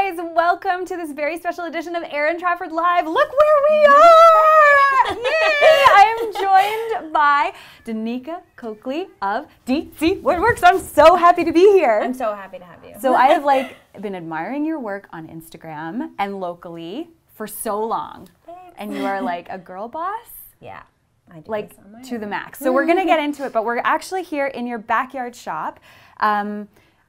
guys, welcome to this very special edition of Erin Trafford Live. Look where we are! Yay! I am joined by Danica Coakley of DC Woodworks. I'm so happy to be here. I'm so happy to have you. So I have been admiring your work on Instagram and locally for so long. Thanks. And you are a girl boss. Yeah, I do To the max. So we're gonna get into it, but we're actually here in your backyard shop.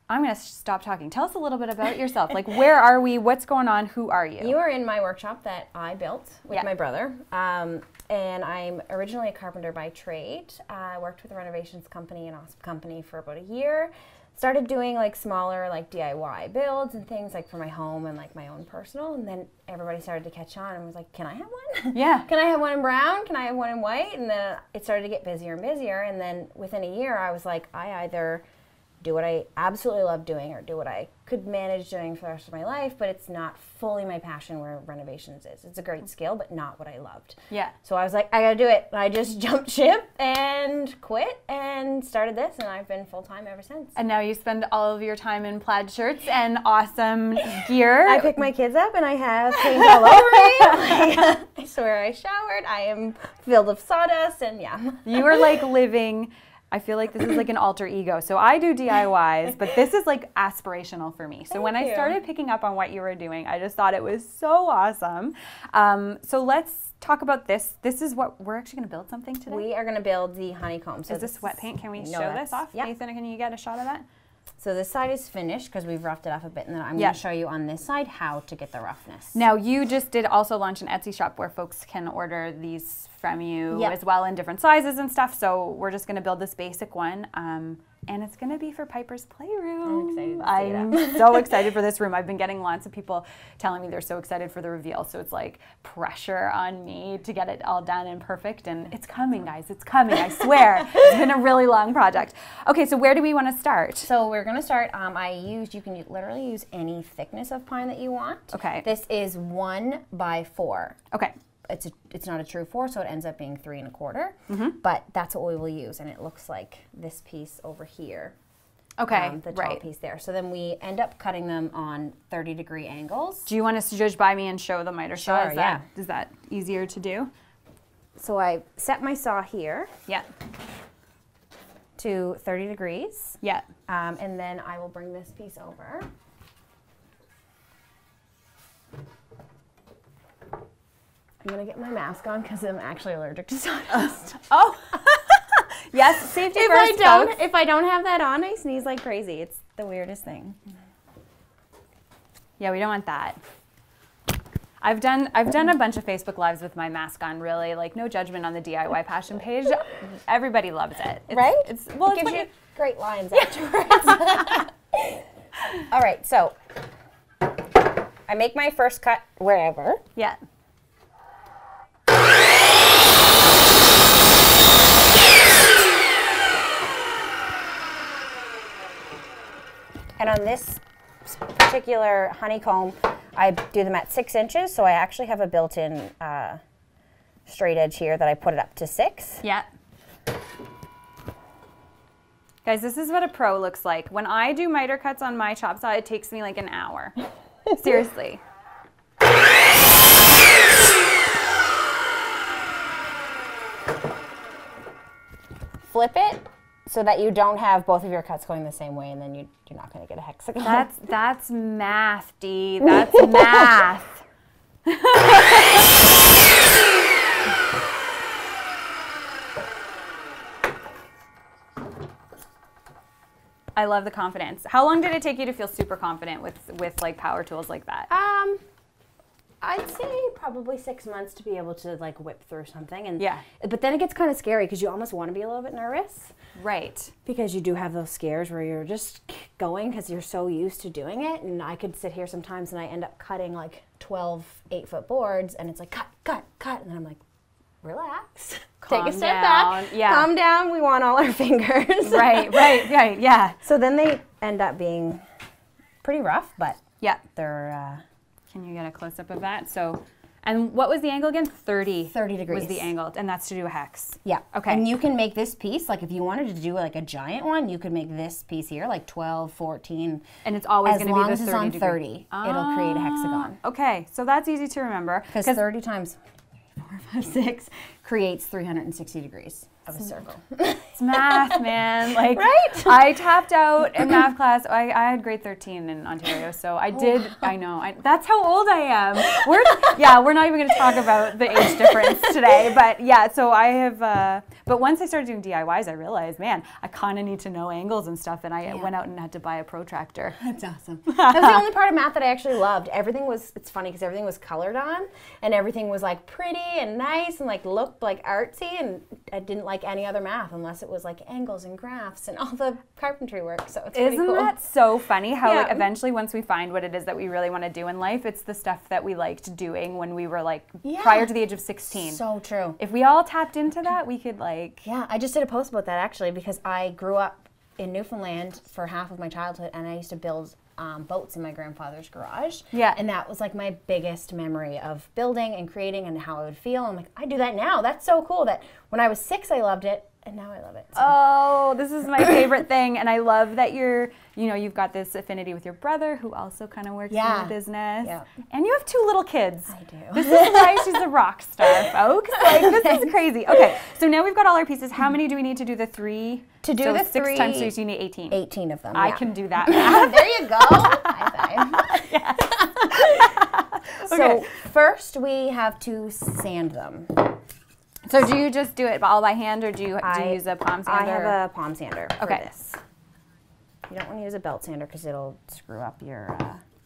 I'm going to stop talking. Tell us a little bit about yourself. Where are we? What's going on? Who are you? You are in my workshop that I built with my brother. And I'm originally a carpenter by trade. I worked with a renovations company, an awesome company, for about a year. Started doing smaller DIY builds and things for my home and my own personal. And then everybody started to catch on and was like, can I have one? Yeah. Can I have one in brown? Can I have one in white? And then it started to get busier and busier. And then within a year, I was like, I either do what I absolutely love doing or do what I could manage doing for the rest of my life, but it's not fully my passion where renovations is. It's a great skill, but not what I loved. Yeah. So I was like, I gotta do it. I just jumped ship and quit and started this, and I've been full-time ever since. And now you spend all of your time in plaid shirts and awesome gear. I pick my kids up and I have paint all over me. I swear I showered. I am filled with sawdust, and yeah. You are living... I feel like this is an alter ego. So I do DIYs, but this is aspirational for me. So when I started picking up on what you were doing, I just thought it was so awesome. So let's talk about this. This is what we're actually going to build something today. We are going to build the honeycomb. So is this wet paint? Can we show this off? Yeah. Nathan, can you get a shot of that? So this side is finished because we've roughed it off a bit, and then I'm going to show you on this side how to get the roughness. Now, you just did also launch an Etsy shop where folks can order these from you as well in different sizes and stuff. So we're just going to build this basic one, and it's going to be for Piper's Playroom. I'm so excited for this room. I've been getting lots of people telling me they're so excited for the reveal. So it's pressure on me to get it all done and perfect. And it's coming, guys. It's coming. I swear. It's been a really long project. Okay, so where do we want to start? So we're going to start. You can literally use any thickness of pine that you want. Okay. This is 1 by 4. Okay. It's not a true 4, so it ends up being 3 1/4. But that's what we will use, and it looks like this piece over here. Okay, the tall piece there. So then we end up cutting them on 30-degree angles. Do you want us to judge by me and show the miter saw? Sure, yeah. Is that easier to do? So I set my saw here. Yeah. To 30 degrees. Yeah. And then I will bring this piece over. I'm going to get my mask on because I'm actually allergic to sawdust. Oh. Yes, safety first, folks. If I don't have that on, I sneeze like crazy. It's the weirdest thing. Yeah, we don't want that. I've done a bunch of Facebook Lives with my mask on, really. No judgment on the DIY passion page. Everybody loves it. Right? It gives you great lines afterwards. All right, so I make my first cut wherever. Yeah. And on this particular honeycomb, I do them at 6 inches, so I actually have a built-in straight edge here that I put it up to 6. Yeah. Guys, this is what a pro looks like. When I do miter cuts on my chop saw, it takes me an hour. Seriously. Flip it so that you don't have both of your cuts going the same way, and then you're not going to get a hexagon. That's math, Dee. That's math. I love the confidence. How long did it take you to feel super confident with power tools like that? I'd say probably 6 months to be able to whip through something, and but then it gets kind of scary because you almost want to be a little bit nervous, right? Because you do have those scares where you're just going because you're so used to doing it. And I could sit here sometimes and I end up cutting 12 8-foot boards, and it's cut, and then I'm like, relax, take a step back, calm down. We want all our fingers. Right, yeah. So then they end up being pretty rough, but yeah, they're. Can you get a close-up of that? So And what was the angle again? 30. 30 degrees. Was the angle, and that's to do a hex. Yeah. Okay. And you can make this piece, like if you wanted to do like a giant one, you could make this piece here, like 12, 14. And it's always going to be the 30 As long as it's on 30, it'll create a hexagon. Okay, so that's easy to remember. Because 30 times 4, 5, 6 creates 360 degrees of a circle. It's math, man. Like, right? I tapped out in math class. I had grade 13 in Ontario, so I did. Wow. I know. That's how old I am. We're not even going to talk about the age difference today. But yeah, so I have. But once I started doing DIYs, I realized, man, I kind of need to know angles and stuff. And I went out and had to buy a protractor. That's awesome. That was the only part of math that I actually loved. Everything was. It's funny because everything was colored on, and everything was like pretty and nice and like looked like artsy, and I didn't like any other math unless it was like angles and graphs and all the carpentry work. So it's pretty cool. Isn't that so funny how like eventually once we find what it is that we really want to do in life, it's the stuff that we liked doing when we were like prior to the age of 16. So true. If we all tapped into that, we could like... Yeah, I just did a post about that actually because I grew up in Newfoundland for half of my childhood and I used to build boats in my grandfather's garage. Yeah. And that was like my biggest memory of building and creating and how I would feel. I'm like, I do that now. That's so cool that when I was 6, I loved it. And now I love it. So. Oh, this is my favorite thing. And I love that you've got this affinity with your brother who also kind of works in the business. Yeah. And you have 2 little kids. I do. This is why she's a rock star, folks. Like, this is crazy. Okay, so now we've got all our pieces. How many do we need to do the 3? To do so the 6 3, times 3, so you need 18. 18 of them, I can do that math. There you go. High five. Yes. So first we have to sand them. So do you just do it all by hand, or do you use a palm sander? I have a palm sander for this. You don't want to use a belt sander because it'll screw up your...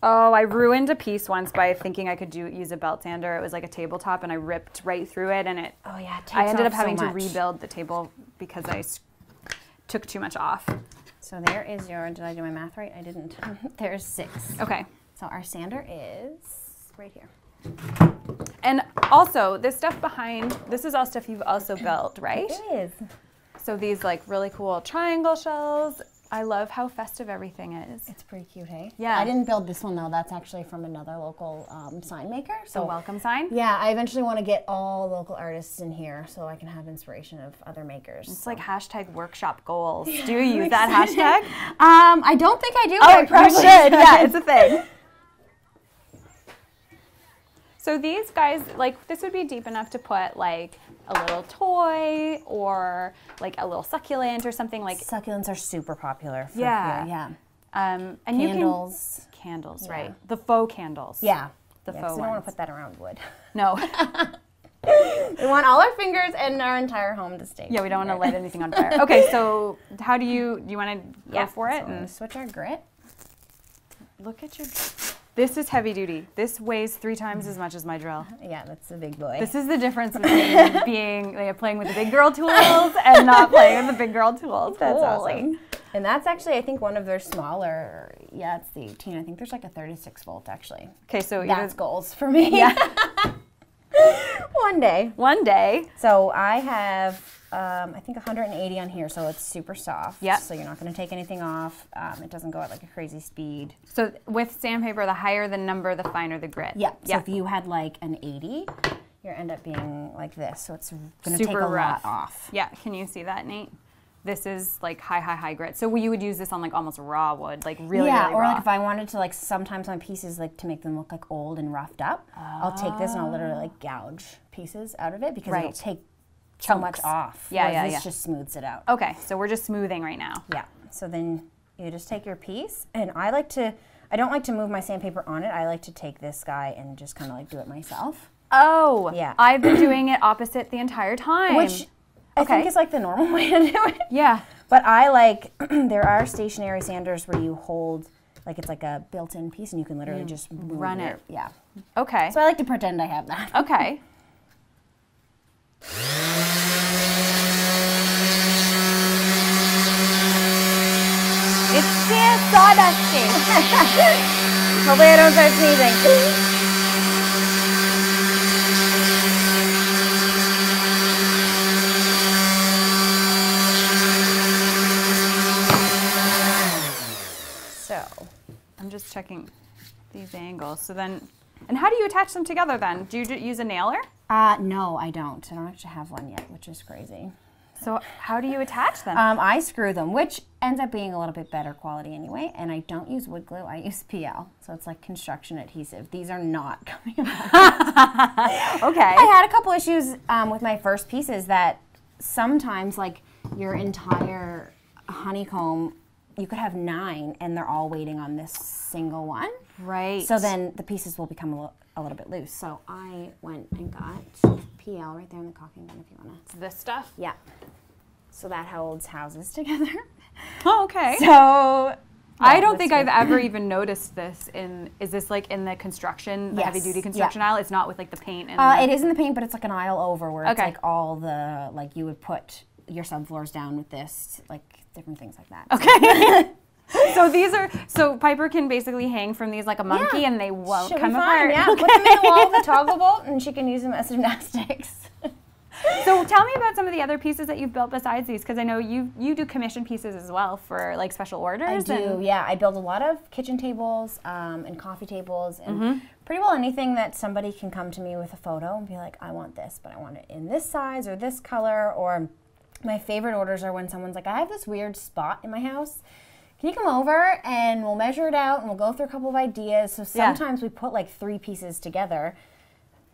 Oh, I ruined a piece once by thinking I could use a belt sander. It was like a tabletop, and I ripped right through it, and I ended up having to rebuild the table because I took too much off. So there is your... Did I do my math right? I didn't. There's 6. Okay. So our sander is right here. And also, this stuff behind, this is all stuff you've also built, right? It is. So these like really cool triangle shells. I love how festive everything is. It's pretty cute, hey? Yeah. I didn't build this one though. That's actually from another local sign maker. So welcome sign? Yeah, I eventually want to get all local artists in here so I can have inspiration of other makers. It's like hashtag workshop goals. Do you use that hashtag? I don't think I do. Oh, I probably should. Yeah, it's a thing. So these guys, like, this would be deep enough to put like a little toy or like a little succulent or something like. Succulents are super popular. For yeah. Here. Yeah. And candles. Candles, right? The faux candles. Yeah. The faux ones. We don't want to put that around wood. No. We want all our fingers and our entire home to stay. Yeah, we don't want to light anything on fire. Okay, so how do you want to go for it? So and switch our grit. Look at your. This is heavy duty. This weighs 3 times as much as my drill. Yeah, that's a big boy. This is the difference between playing with the big girl tools and not playing with the big girl tools. That's awesome. And that's actually, I think, one of their smaller. Yeah, it's the 18. I think there's like a 36 volt actually. Okay, so that's goals for me. Yeah. One day. One day. So I have, I think 180 on here, so it's super soft. Yeah. So you're not going to take anything off. It doesn't go at like a crazy speed. So with sandpaper, the higher the number, the finer the grit. Yeah. So if you had like an 80, you end up being like this. So it's going to take a rough. lot off. Yeah. Can you see that, Nate? This is like high grit. So you would use this on like almost raw wood, like really raw. Or like if I wanted to like sometimes on pieces like to make them look like old and roughed up, I'll take this and I'll literally like gouge pieces out of it because it'll take so much off. Yeah. This just smooths it out. Okay, so we're just smoothing right now. Yeah. So then you just take your piece, and I don't like to move my sandpaper on it. I like to take this guy and just kind of like do it myself. Oh. Yeah. I've been doing it opposite the entire time. Which I think is like the normal way to do it. Yeah. But I like, there are stationary sanders where you hold, like it's like a built-in piece and you can literally just run it. Yeah. Okay. So I like to pretend I have that. Okay. It's still sawdusty. Hopefully I don't start sneezing. I'm just checking these angles. So then And how do you attach them together then? Do you use a nailer? No, I don't. I don't actually have one yet, which is crazy. So how do you attach them? I screw them, which ends up being a little bit better quality anyway. And I don't use wood glue. I use PL. So it's like construction adhesive. These are not coming apart. Okay. I had a couple issues with my first pieces that sometimes like your entire honeycomb, you could have 9 and they're all waiting on this single one. Right. So then the pieces will become a little bit loose. So I went and got PL right there in the caulking gun if you want to. It's this stuff? Yeah. So that holds houses together. Oh, okay. So yeah, I don't think I've ever even noticed this is this like in the construction, the yes. heavy duty construction aisle? It's not with like the paint and it is in the paint, but it's like an aisle over where it's like all the, like you would put your subfloors down with this, like different things like that. Okay. So these are, so Piper can basically hang from these like a monkey and they won't come apart. Yeah, okay. put them in the wall with a toggle bolt and she can use them as gymnastics. So tell me about some of the other pieces that you've built besides these, because I know you do commission pieces as well for like special orders. I do, yeah. I build a lot of kitchen tables and coffee tables and pretty well anything that somebody can come to me with a photo and be like, I want this, but I want it in this size or this color. Or my favorite orders are when someone's like, I have this weird spot in my house. Can you come over and we'll measure it out and we'll go through a couple of ideas. So sometimes we put like 3 pieces together,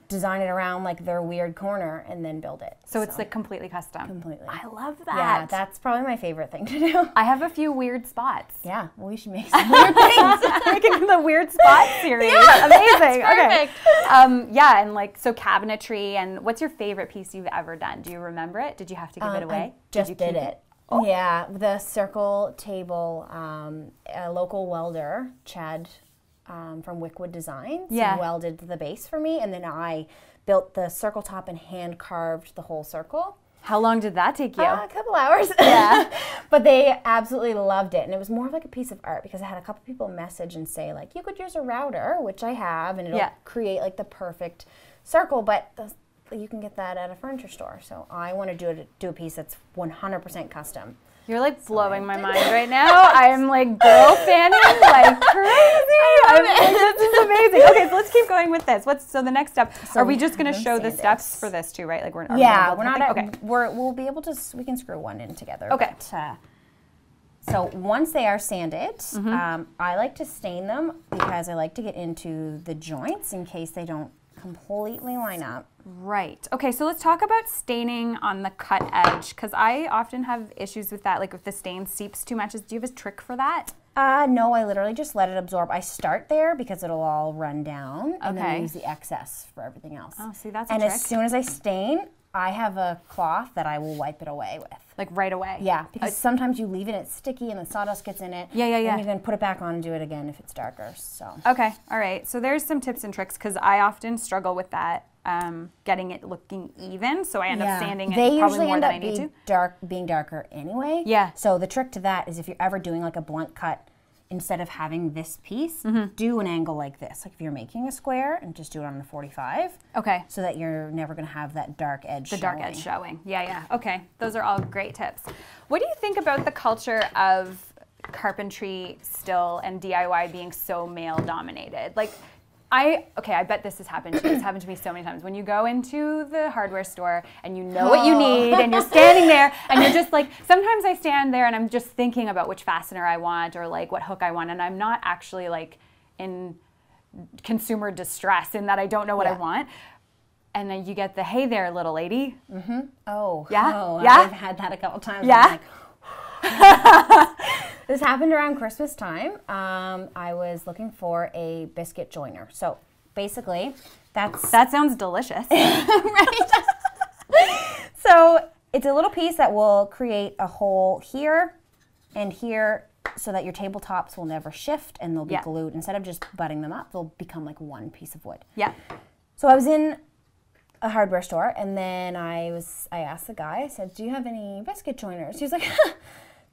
design it around like their weird corner, and then build it. So it's like completely custom. Completely. I love that. Yeah, that's probably my favorite thing to do. I have a few weird spots. Yeah, well, we should make some weird things. Making the weird spot series. Yeah, amazing. That's perfect. Okay. Yeah, and like so cabinetry. And what's your favorite piece you've ever done? Do you remember it? Did you have to give it away? I just did it. Oh. Yeah, the circle table, a local welder, Chad from Wickwood Designs, welded the base for me, and then I built the circle top and hand carved the whole circle. How long did that take you? A couple hours. Yeah. But they absolutely loved it, and it was more of like a piece of art because I had a couple people message and say like, you could use a router, which I have, and it'll create like the perfect circle, but you can get that at a furniture store. So I want to do a piece that's 100% custom. You're like blowing my mind right now. I'm like girl fanning like crazy. This is amazing. Okay, so let's keep going with this. So the next step? So are we just going to show the steps for this too, right? Like we're not. We'll be able to. We can screw one in together. Okay. But, so once they are sanded, I like to stain them because I like to get into the joints in case they don't completely line up. Right. Okay, so let's talk about staining on the cut edge, because I often have issues with that, like if the stain seeps too much. Do you have a trick for that? No, I literally just let it absorb. I start there because it'll all run down, and then I use the excess for everything else. Oh, see, that's a trick. And as soon as I stain, I have a cloth that I will wipe it away with. Like right away? Yeah, because sometimes you leave it, it's sticky, and the sawdust gets in it. Yeah. And you can put it back on and do it again if it's darker. So. Okay, all right. So there's some tips and tricks, because I often struggle with that, getting it looking even. So I end up sanding it probably more than I need to. Being darker anyway. Yeah. So the trick to that is if you're ever doing like a blunt cut, instead of having this piece, do an angle like this. Like if you're making a square, and just do it on the 45. Okay. So that you're never going to have that dark edge showing. The dark edge showing. Yeah. Okay. Those are all great tips. What do you think about the culture of carpentry still and DIY being so male dominated? Like, I bet this has happened to you. It's happened to me so many times. When you go into the hardware store and you know what you need and you're standing there and you're just like, sometimes I stand there and I'm just thinking about which fastener I want or like what hook I want, and I'm not actually like in consumer distress in that I don't know what I want. And then you get the, hey there, little lady. Oh. Yeah? Oh, Yeah? I've had that a couple times. Yeah? This happened around Christmas time. I was looking for a biscuit joiner. So basically, that sounds delicious. Right? So it's a little piece that will create a hole here and here so that your tabletops will never shift and they'll be glued. Instead of just butting them up, they'll become like one piece of wood. Yeah. So I was in a hardware store, and then I asked the guy, I said, do you have any biscuit joiners? He was like,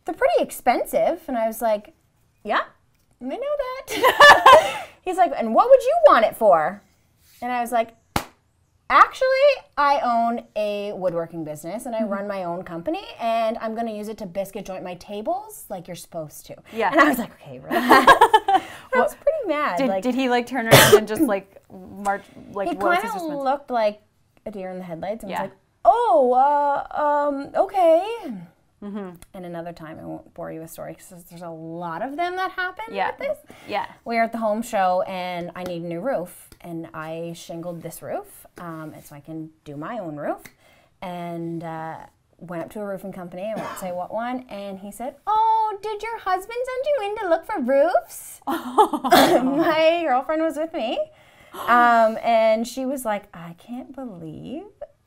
they're pretty expensive. And I was like, yeah, I know that. He's like, and what would you want it for? And I was like, actually, I own a woodworking business and I run my own company, and I'm going to use it to biscuit joint my tables like you're supposed to. Yeah. And I was like, okay, relax. I was pretty mad. Did he like turn around and just like March, like, he kind of looked like a deer in the headlights and was like, oh, okay. And another time, I won't bore you with stories because there's a lot of them that happen with this. Yeah. We were at the home show and I need a new roof. And I shingled this roof, and so I can do my own roof. And went up to a roofing company, I won't say what one, and he said, oh, did your husband send you in to look for roofs? My girlfriend was with me. And she was like, I can't believe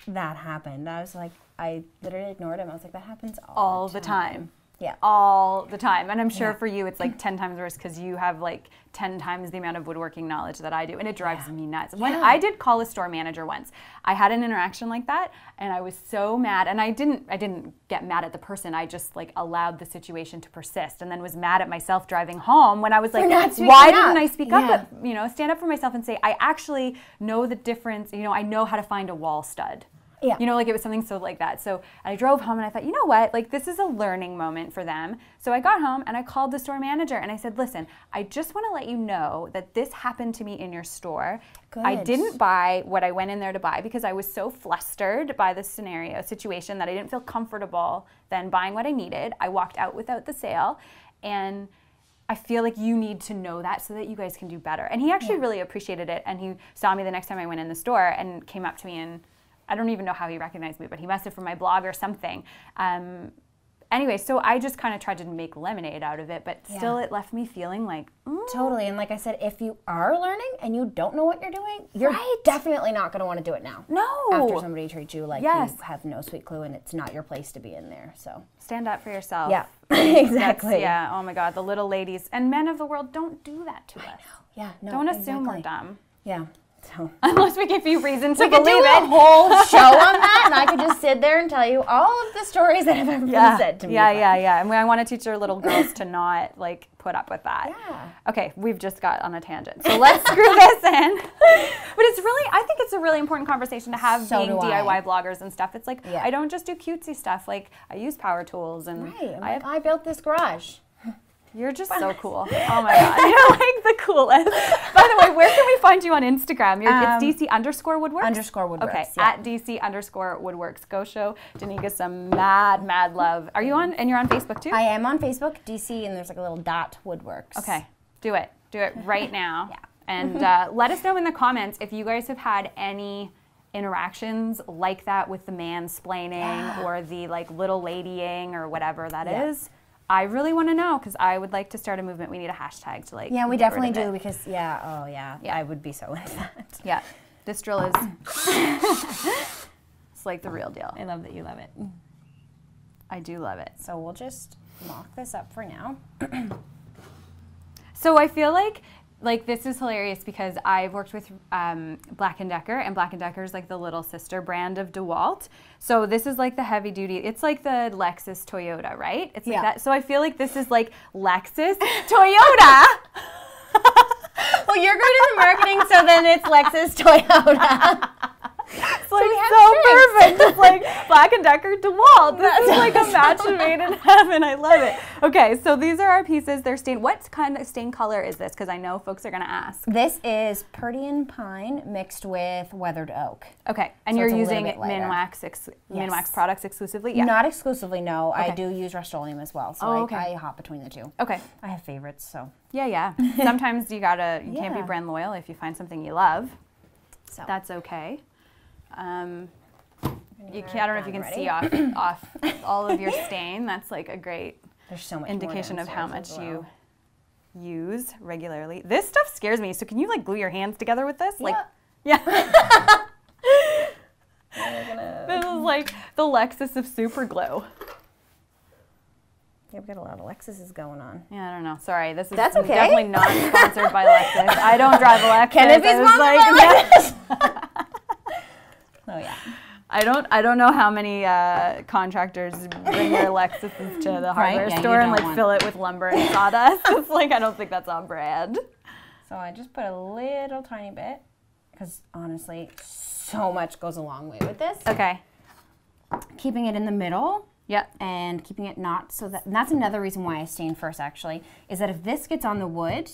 that happened. I was like, I literally ignored him. I was like, that happens all the time. Yeah. All the time. And I'm sure for you it's like 10 times worse because you have like 10 times the amount of woodworking knowledge that I do. And it drives me nuts. When I did call a store manager once, I had an interaction like that and I was so mad. And I didn't get mad at the person. I just like allowed the situation to persist and then was mad at myself driving home when I was like, why didn't I speak up? But, you know, stand up for myself and say, I actually know the difference. You know, I know how to find a wall stud. Yeah. You know, like it was something so like that. So I drove home and I thought, you know what, like this is a learning moment for them. So I got home and I called the store manager and I said, listen, I just want to let you know that this happened to me in your store. Good. I didn't buy what I went in there to buy because I was so flustered by the situation that I didn't feel comfortable then buying what I needed. I walked out without the sale and I feel like you need to know that so that you guys can do better. And he actually really appreciated it and he saw me the next time I went in the store and came up to me and I don't even know how he recognized me, but he must have from my blog or something. Anyway, so I just kind of tried to make lemonade out of it, but still it left me feeling like, Totally, and like I said, if you are learning and you don't know what you're doing, you're definitely not going to want to do it now. No. After somebody treats you like you have no sweet clue and it's not your place to be in there, so. Stand up for yourself. Yeah, exactly. Oh my God, the little ladies and men of the world, don't do that to us. Yeah, no, don't assume we're dumb. Yeah. So. Unless we give you reason to we believe could do a whole show on that, and I could just sit there and tell you all of the stories that have ever been said to me. Yeah. And I want to teach our little girls to not like put up with that. Yeah. Okay, we've just got on a tangent, so let's screw this in. But it's really, I think it's a really important conversation to have being DIY bloggers and stuff. It's like I don't just do cutesy stuff. Like I use power tools and I built this garage. You're just so cool. Oh my God. You're like the coolest. By the way, where can we find you on Instagram? It's DC_Woodworks? _Woodworks. Okay, at DC_Woodworks. Go show Danica some mad love. Are you on, and you're on Facebook too? I am on Facebook, DC, and there's like a little .Woodworks. Okay, do it. Do it right now. And let us know in the comments if you guys have had any interactions like that with the mansplaining or the like little ladying or whatever that is. I really want to know because I would like to start a movement. We need a hashtag to like. Yeah, we definitely do because I would be so into that. Yeah, this drill is. It's like the real deal. I love that you love it. I do love it. So we'll just mock this up for now. So I feel like this is hilarious because I've worked with Black & Decker, and Black & Decker is like the little sister brand of DeWalt. So this is like the heavy duty. It's like the Lexus Toyota, right? It's like that. So I feel like this is like Lexus Toyota. Well, you're good in the marketing, so then it's Lexus Toyota. It's like so perfect. It's like Black & Decker DeWalt. This is like a match made in heaven. I love it. Okay, so these are our pieces. They're stained. What kind of stained color is this? Because I know folks are going to ask. This is Perdian pine mixed with weathered oak. Okay, and so you're using Minwax products exclusively? Yeah. Not exclusively, no. Okay. I do use Rust-Oleum as well, so I hop between the two. Okay. I have favorites, so. Yeah. Sometimes you can't be brand loyal if you find something you love. So that's okay. I don't know if you can see off all of your stain. That's like a great indication of how much you use regularly. This stuff scares me. So can you like glue your hands together with this? Yeah. This is like the Lexus of super glue. Yeah, we've got a lot of Lexuses going on. Yeah, I don't know. Sorry, that's definitely not sponsored by Lexus. I don't drive a Lexus. Can it be sponsored by Lexus? Oh yeah. I don't know how many contractors bring their Lexuses to the hardware store and like fill it with lumber and sawdust. It's like I don't think that's on brand. So I just put a little tiny bit because honestly, so much goes a long way with this. Okay. Keeping it in the middle. Yep. And keeping it not so that, and that's another reason why I stain first actually, is that if this gets on the wood,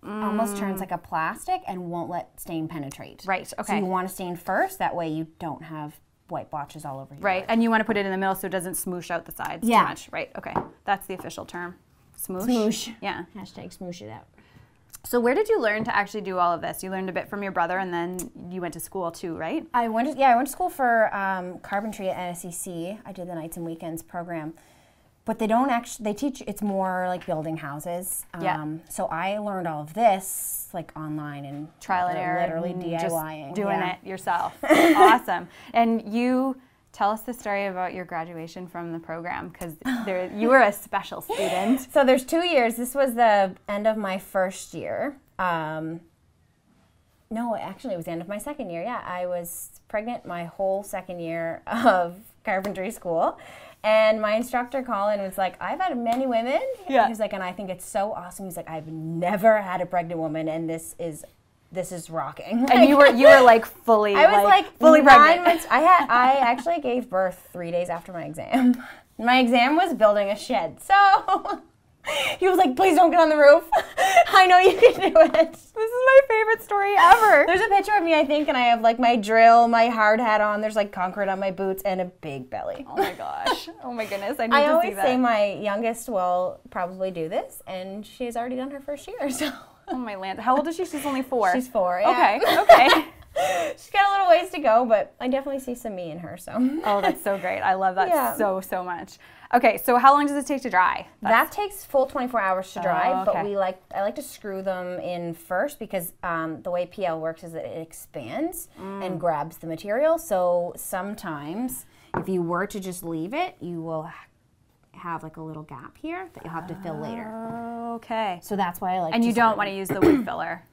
almost turns like a plastic and won't let stain penetrate. Right, okay. So you want to stain first, that way you don't have white blotches all over your Right, and you want to put it in the middle so it doesn't smoosh out the sides too much. Right, okay. That's the official term. Smoosh? Smoosh. Yeah. Hashtag smoosh it out. So where did you learn to actually do all of this? You learned a bit from your brother, and then you went to school too, right? I went to school for carpentry at NSCC. I did the nights and weekends program. But they don't actually, they teach, it's more like building houses. So I learned all of this like online and trial and error. Literally DIYing. Just doing it yourself. Awesome. And you tell us the story about your graduation from the program, because you were a special student. So there's 2 years. This was the end of my first year. No, actually it was the end of my second year. Yeah, I was pregnant my whole second year of carpentry school. And my instructor, Colin, was like, I've had many women. Yeah. He was like, and I think it's so awesome. He's like, I've never had a pregnant woman, and this is rocking. And you were like fully, I was like fully 9 pregnant. months. I actually gave birth 3 days after my exam. My exam was building a shed. So he was like, please don't get on the roof. I know you can do it. This is my favorite story ever. There's a picture of me, I think, and I have like my drill, my hard hat on. There's like concrete on my boots and a big belly. Oh my gosh. Oh my goodness. I need to I see always that. say my youngest will probably do this, and she's already done her first year. So. Oh my land. How old is she? She's only 4. She's 4. Yeah. Okay. She's got a little ways to go, but I definitely see some me in her. So. Oh, that's so great. I love that so much. Okay, so how long does this take to dry? That takes full 24 hours to dry, okay. but I like to screw them in first, because the way PL works is that it expands and grabs the material. So sometimes if you were to just leave it, you will have like a little gap here that you'll have to fill later. Okay. So that's why I like. And you don't want to use the wood filler.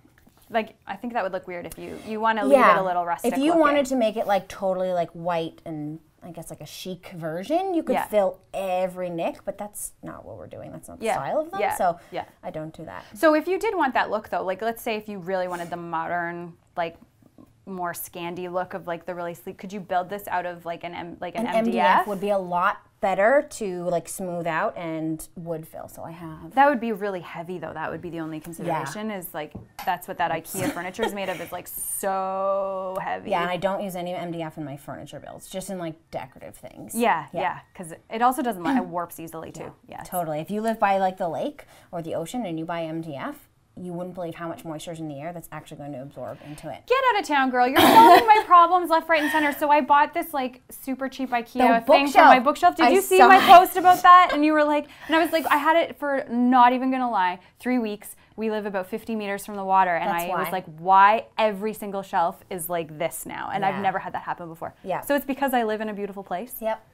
Like, I think that would look weird if you want to leave it a little rustic. If you wanted to make it like totally like white and I guess like a chic version, you could fill every nick, but that's not what we're doing. That's not the style of them. So I don't do that. So if you did want that look though, like let's say if you really wanted the modern, like more Scandi look of like the really sleek, could you build this out of like an MDF? MDF would be a lot better to like smooth out and wood fill. So I have. That would be really heavy though. That would be the only consideration is like, that's what that IKEA furniture is made of. It's like so heavy. Yeah, and I don't use any MDF in my furniture builds, just in like decorative things. Yeah, because it also doesn't, it warps easily too. Yeah, totally. If you live by like the lake or the ocean and you buy MDF, you wouldn't believe how much moisture is in the air that's actually going to absorb into it. Get out of town, girl. You're solving my problems left, right, and center. So I bought this like super cheap IKEA thing for my bookshelf. Did you see my post about that? And you were like, and I was like, I had it for, not even going to lie, 3 weeks. We live about 50 meters from the water. And I was like, why every single shelf is like this now? And I've never had that happen before. Yeah. So it's because I live in a beautiful place. Yep.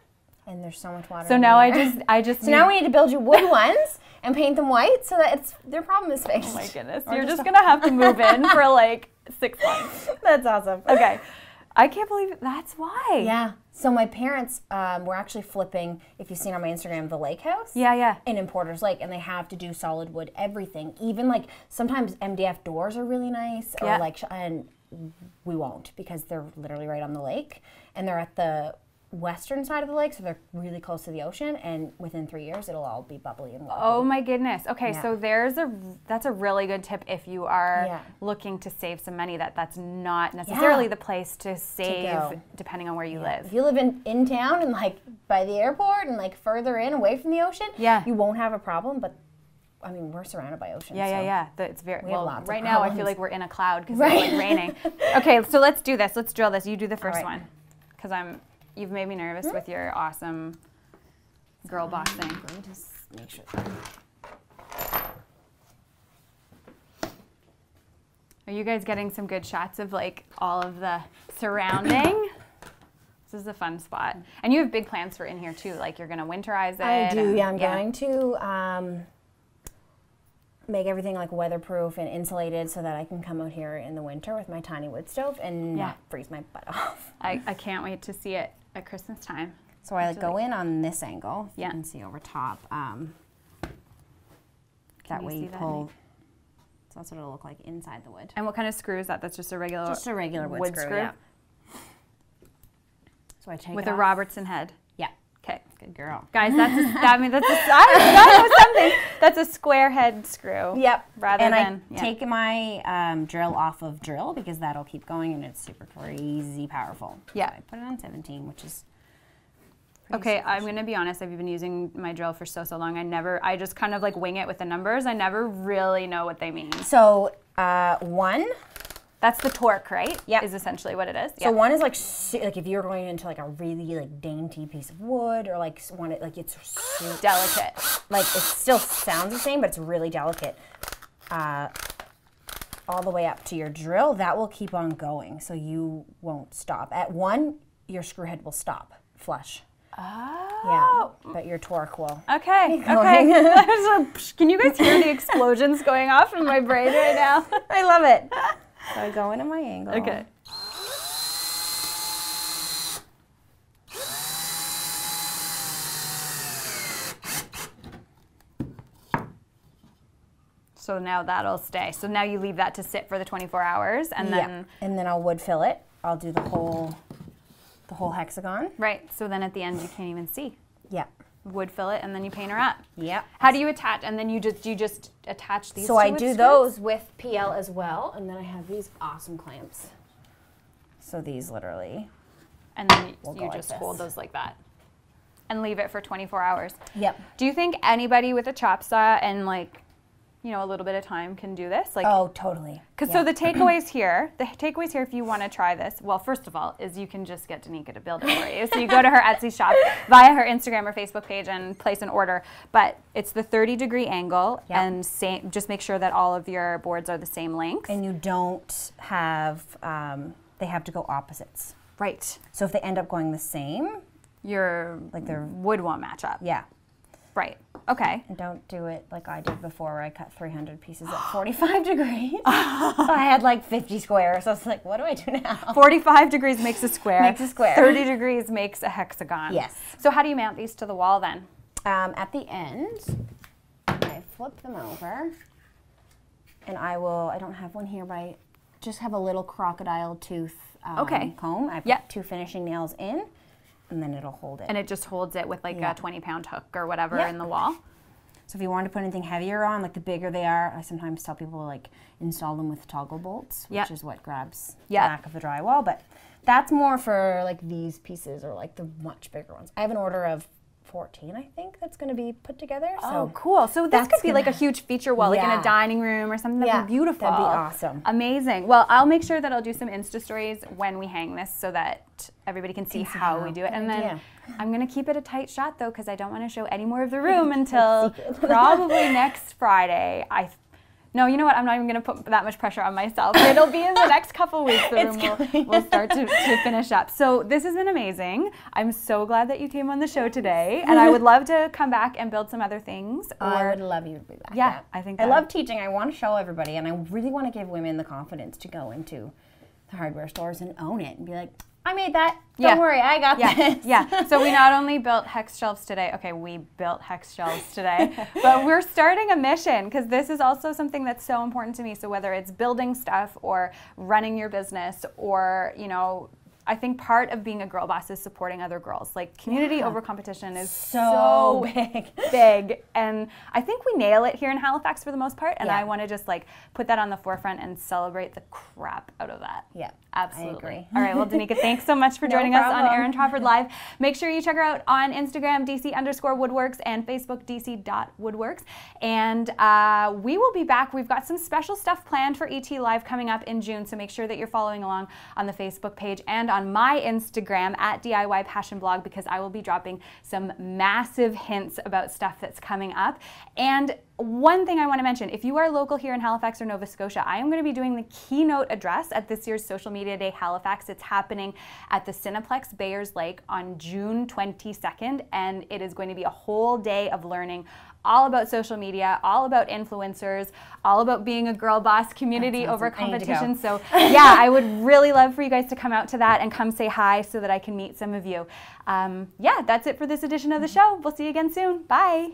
And there's so much water. So now I just. So now we need to build you wood ones and paint them white so that their problem is fixed. Oh my goodness! You're just gonna have to move in for like 6 months. That's awesome. Okay, I can't believe that's why. Yeah. So my parents were actually flipping, if you've seen on my Instagram, the lake house. Yeah. In Porter's Lake, and they have to do solid wood everything. Even like sometimes MDF doors are really nice, or like, and we won't because they're literally right on the lake, and they're at the western side of the lake, so they're really close to the ocean, and within 3 years it'll all be bubbly and wobbly. Oh my goodness. Okay, so that's a really good tip if you are looking to save some money. That's not necessarily the place to save depending on where you live. If you live in town and like by the airport and like further in away from the ocean, you won't have a problem, but I mean, we're surrounded by ocean. Yeah. It's very well. Right now, I feel like we're in a cloud because it's like raining. Okay, so let's do this. Let's drill this. You do the first one, because you've made me nervous with your awesome girl boss thing. Let me just make sure. Are you guys getting some good shots of like all of the surrounding? This is a fun spot. And you have big plans for in here too, like you're gonna winterize it. I do, I'm going to make everything like weatherproof and insulated so that I can come out here in the winter with my tiny wood stove and not freeze my butt off. I can't wait to see it at Christmas time. So I like go in on this angle. You can see over top. That way you pull. So that's what it'll look like inside the wood. And what kind of screw is that? That's just a regular wood screw. Yeah. So I take with a Robertson head. Yeah. Okay. Good girl. Guys, I know something. That's a square head screw. Yep. I take my drill off of drill because that'll keep going and it's super crazy powerful. Yeah. So I put it on 17, which is okay, I'm going to be honest. I've been using my drill for so long. I just kind of like wing it with the numbers. I never really know what they mean. So 1. That's the torque, right? Yeah. Is essentially what it is. So 1 is like if you're going into like a really like dainty piece of wood or like one like it's super delicate. Like it still sounds the same, but it's really delicate. All the way up to your drill, that will keep on going, so you won't stop. At 1, your screw head will stop flush. Oh. Yeah, but your torque will. Okay. Okay. Can you guys hear the explosions going off in my brain right now? I love it. So I go into my angle. Okay. So now that'll stay. So now you leave that to sit for the 24 hours, and then and then I'll wood fill it. I'll do the whole hexagon. Right. So then at the end you can't even see. Yeah. Wood fill it, and then you paint her up. Yeah. How do you attach? And then you just attach these. So I do those with PL as well, and then I have these awesome clamps. So these literally. And then you just hold those like that, and leave it for 24 hours. Yep. Do you think anybody with a chop saw and like, you know, a little bit of time can do this? Like, oh, totally. Because so the takeaways here, if you want to try this, well, first of all, is you can just get Danica to build it for you. So you go to her Etsy shop via her Instagram or Facebook page and place an order. But it's the 30-degree angle, and just make sure that all of your boards are the same length. And you don't have, they have to go opposites. Right. So if they end up going the same, your wood won't match up. Yeah. Right. Okay. And don't do it like I did before, where I cut 300 pieces at 45 degrees. So I had like 50 squares. So I was like, what do I do now? 45 degrees makes a square. Makes a square. 30 degrees makes a hexagon. Yes. So how do you mount these to the wall then? At the end, I flip them over, and I don't have one here, but I just have a little crocodile tooth comb. I put 2 finishing nails in, and then it'll hold it. And it just holds it with like a 20-pound hook or whatever in the wall? So if you want to put anything heavier on, like the bigger they are, I sometimes tell people like install them with toggle bolts, which is what grabs the back of the drywall. But that's more for like these pieces or like the much bigger ones. I have an order of 14, I think, that's going to be put together. Oh, cool. So this could be like a huge feature wall, like in a dining room or something. That'd be beautiful. That'd be awesome. Amazing. Well, I'll make sure that I'll do some Insta stories when we hang this so that everybody can see how we do it. And then I'm going to keep it a tight shot, though, because I don't want to show any more of the room until probably next Friday. No, you know what? I'm not even going to put that much pressure on myself. It'll be in the next couple weeks. The room will start to finish up. So this has been amazing. I'm so glad that you came on the show today. And I would love to come back and build some other things. I would love you to be back. Yeah, I think I love teaching. I want to show everybody. And I really want to give women the confidence to go into the hardware stores and own it and be like, I made that. Don't worry, I got this. Yeah. So we not only built hex shelves today. Okay, we built hex shelves today, but we're starting a mission because this is also something that's so important to me. So whether it's building stuff or running your business or, you know, I think part of being a girl boss is supporting other girls. Like community over competition is so big. And I think we nail it here in Halifax for the most part. And I want to just like put that on the forefront and celebrate the crap out of that. Yeah. Absolutely. I agree. All right. Well, Danica, thanks so much for joining us on Erin Trafford Live. Make sure you check her out on Instagram, DC_Woodworks, and Facebook, DC.Woodworks. And we will be back. We've got some special stuff planned for ET Live coming up in June. So make sure that you're following along on the Facebook page and on my Instagram at DIY Passion Blog, because I will be dropping some massive hints about stuff that's coming up. And one thing I want to mention, if you are local here in Halifax or Nova Scotia, I am going to be doing the keynote address at this year's Social Media Day Halifax. It's happening at the Cineplex Bayers Lake on June 22nd, and it is going to be a whole day of learning all about social media, all about influencers, all about being a girl boss, community over competition. So yeah, I would really love for you guys to come out to that and come say hi so that I can meet some of you. Yeah, that's it for this edition of the show. We'll see you again soon. Bye.